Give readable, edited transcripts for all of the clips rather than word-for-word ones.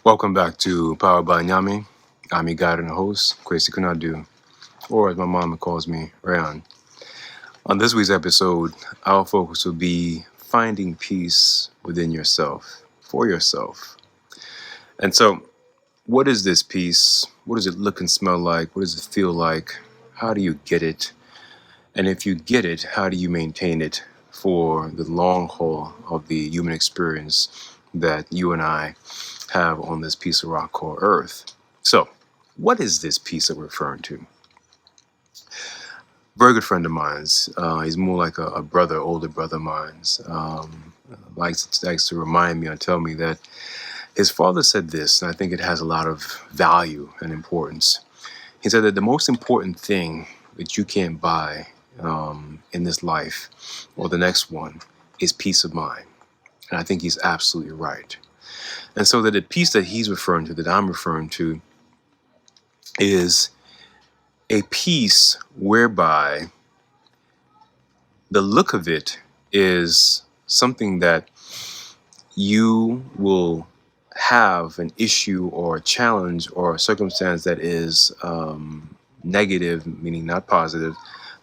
Welcome back to Powered by Nyame. I'm your guide and host, Kwesi Kunadu, or as my mama calls me, Rayan. On this week's episode, our focus will be finding peace within yourself, for yourself. And so, what is this peace? What does it look and smell like? What does it feel like? How do you get it? And if you get it, how do you maintain it for the long haul of the human experience that you and I have on this piece of rock called Earth? So, what is this piece that we're referring to? Very good friend of mine's. He's more like a brother, older brother of mine's. Likes to remind me or tell me that his father said this, and I think it has a lot of value and importance. He said that the most important thing that you can't buy in this life or the next one is peace of mind. And I think he's absolutely right. And so that the peace that he's referring to, that I'm referring to, is a peace whereby the look of it is something that you will have an issue or a challenge or a circumstance that is negative, meaning not positive,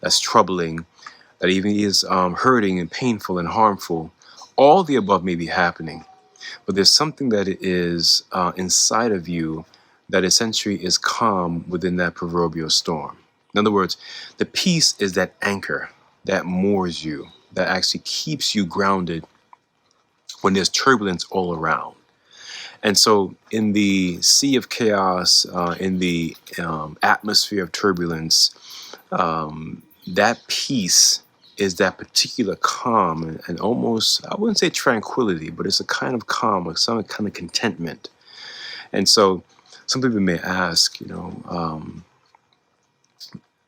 that's troubling, that even is hurting and painful and harmful. All the above may be happening, but there's something that is inside of you that essentially is calm within that proverbial storm. In other words, the peace is that anchor that moors you, that actually keeps you grounded when there's turbulence all around. And so in the sea of chaos, in the atmosphere of turbulence, that peace is that particular calm and almost, I wouldn't say tranquility, but it's a kind of calm, like some kind of contentment. And so some people may ask, and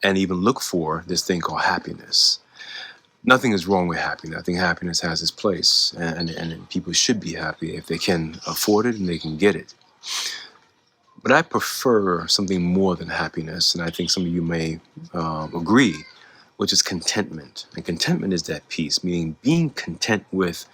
even look for this thing called happiness. Nothing is wrong with happiness. I think happiness has its place, and people should be happy if they can afford it and they can get it. But I prefer something more than happiness, and I think some of you may agree, which is contentment. And contentment is that peace, meaning being content with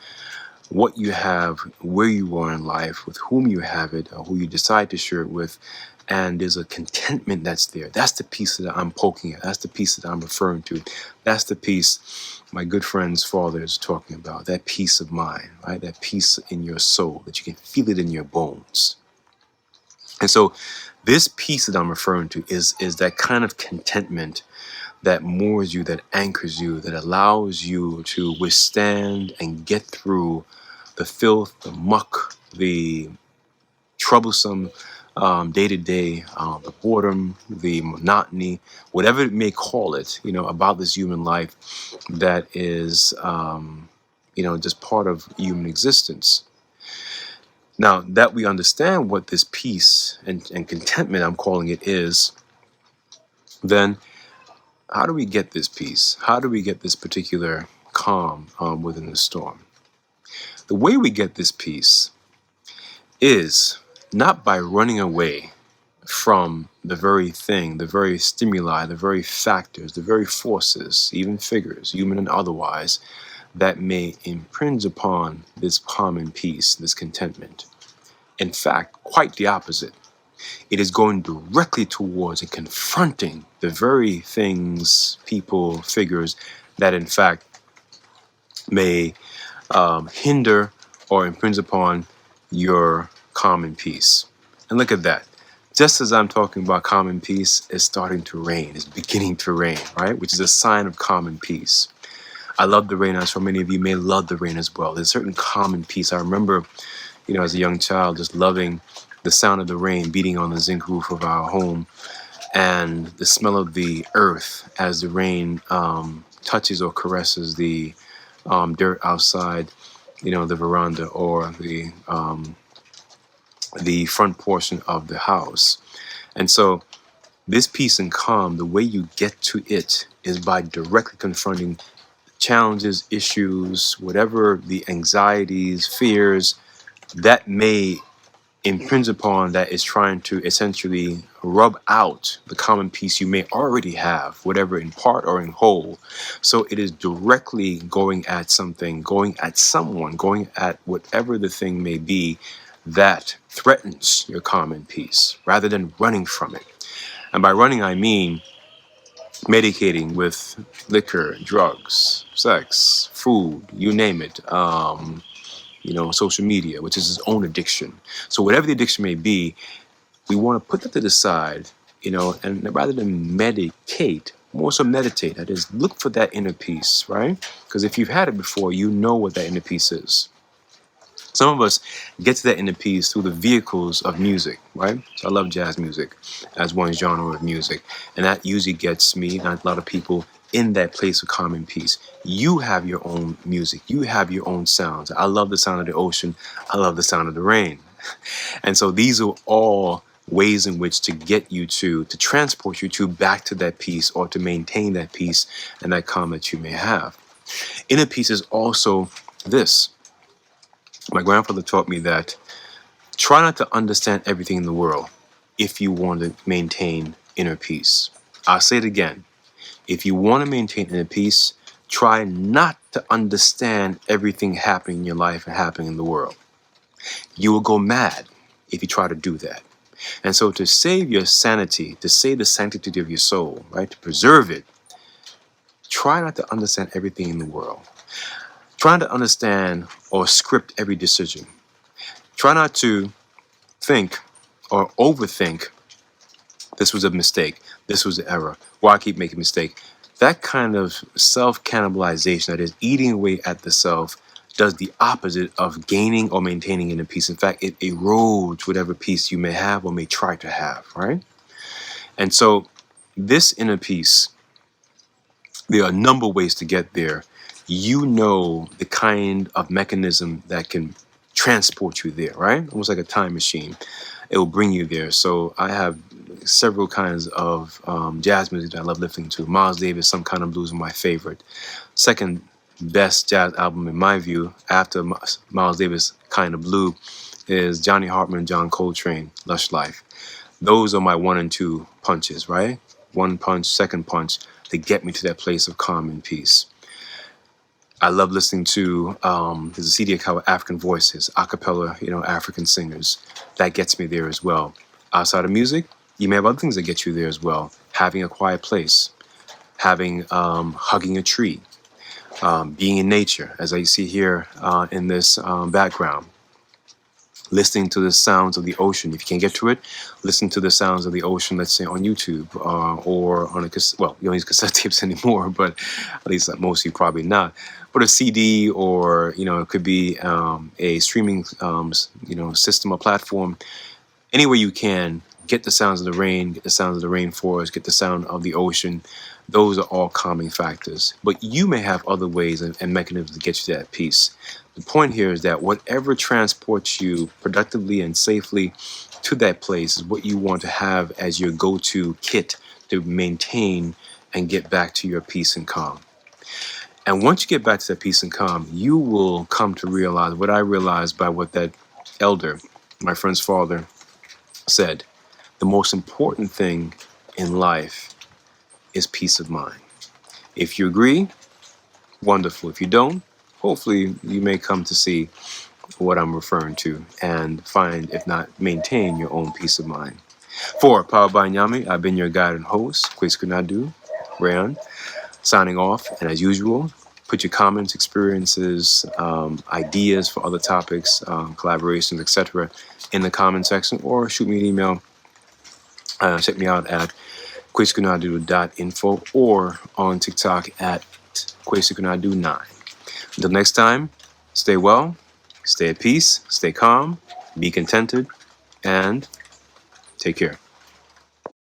what you have, where you are in life, with whom you have it, or who you decide to share it with, and there's a contentment that's there. That's the piece that I'm poking at. That's the piece that I'm referring to. That's the piece my good friend's father is talking about. That peace of mind, right? That peace in your soul, that you can feel it in your bones. And so this piece that I'm referring to is that kind of contentment that moors you, that anchors you, that allows you to withstand and get through the filth, the muck, the troublesome day-to-day, the boredom, the monotony, whatever it may call it, about this human life that is, just part of human existence. Now that we understand what this peace and contentment, I'm calling it, is, then how do we get this peace? How do we get this particular calm within the storm? The way we get this peace is not by running away from the very thing, the very stimuli, the very factors, the very forces, even figures, human and otherwise, that may impinge upon this calm and peace, this contentment. In fact, quite the opposite. It is going directly towards and confronting the very things, people, figures that in fact may hinder or impinge upon your calm and peace. And look at that. Just as I'm talking about calm and peace, it's starting to rain. It's beginning to rain, right? Which is a sign of calm and peace. I love the rain. I'm sure many of you may love the rain as well. There's a certain calm and peace. I remember, as a young child, just loving the sound of the rain beating on the zinc roof of our home and the smell of the earth as the rain touches or caresses the dirt outside, the veranda or the front portion of the house. And so this peace and calm, the way you get to it is by directly confronting challenges, issues, whatever the anxieties, fears that may impinge upon, that is trying to essentially rub out the common peace you may already have, whatever in part or in whole. So it is directly going at something, going at someone, going at whatever the thing may be that threatens your calm and peace rather than running from it. And by running, I mean medicating with liquor, drugs, sex, food, you name it. Social media, which is its own addiction. So whatever the addiction may be, we want to put that to the side, and rather than medicate, more so meditate. That is, look for that inner peace, right? Because if you've had it before, you know what that inner peace is. Some of us get to that inner peace through the vehicles of music, right? So I love jazz music as one genre of music. And that usually gets me and a lot of people in that place of calm and peace. You have your own music. You have your own sounds. I love the sound of the ocean. I love the sound of the rain. And so these are all ways in which to get you to transport you to back to that peace or to maintain that peace and that calm that you may have. Inner peace is also this. My grandfather taught me that try not to understand everything in the world if you want to maintain inner peace. I'll say it again. If you want to maintain inner peace, try not to understand everything happening in your life and happening in the world. You will go mad if you try to do that. And so to save your sanity, to save the sanctity of your soul, right, to preserve it, try not to understand everything in the world. Try not to understand or script every decision. Try not to think or overthink, this was a mistake, this was an error, why I keep making a mistake. That kind of self-cannibalization, that is eating away at the self, does the opposite of gaining or maintaining inner peace. In fact, it erodes whatever peace you may have or may try to have, right? And so this inner peace, there are a number of ways to get there. You know the kind of mechanism that can transport you there, right? Almost like a time machine. It will bring you there. So I have several kinds of jazz music that I love listening to. Miles Davis, Some Kind of Blues, is my favorite. Second best jazz album in my view, after Miles Davis, Kind of Blue, is Johnny Hartman, John Coltrane, Lush Life. Those are my 1 and 2 punches, right? One punch, second punch, to get me to that place of calm and peace. I love listening to, there's a CD called African Voices, a cappella, African singers. That gets me there as well. Outside of music, you may have other things that get you there as well. Having a quiet place, hugging a tree, being in nature, as I see here in this background. Listening to the sounds of the ocean. If you can't get to it, listen to the sounds of the ocean, let's say on YouTube or on a cassette. Well, you don't use cassette tapes anymore, but at least most of you probably not. But a CD or, it could be a streaming, system or platform. Anywhere you can, get the sounds of the rain, get the sounds of the rainforest, get the sound of the ocean. Those are all calming factors. But you may have other ways and mechanisms to get you to that peace. The point here is that whatever transports you productively and safely to that place is what you want to have as your go-to kit to maintain and get back to your peace and calm. And once you get back to that peace and calm, you will come to realize what I realized by what that elder, my friend's father, said. The most important thing in life is peace of mind. If you agree, wonderful. If you don't, hopefully you may come to see what I'm referring to and find, if not maintain, your own peace of mind. For Powered by Nyame, I've been your guide and host, Kwesukunadu, Rayon, signing off. And as usual, put your comments, experiences, ideas for other topics, collaborations, etc. in the comment section, or shoot me an email. Check me out at kwesukunadu.info or on TikTok at kwesukunadu9. Until next time, stay well, stay at peace, stay calm, be contented, and take care.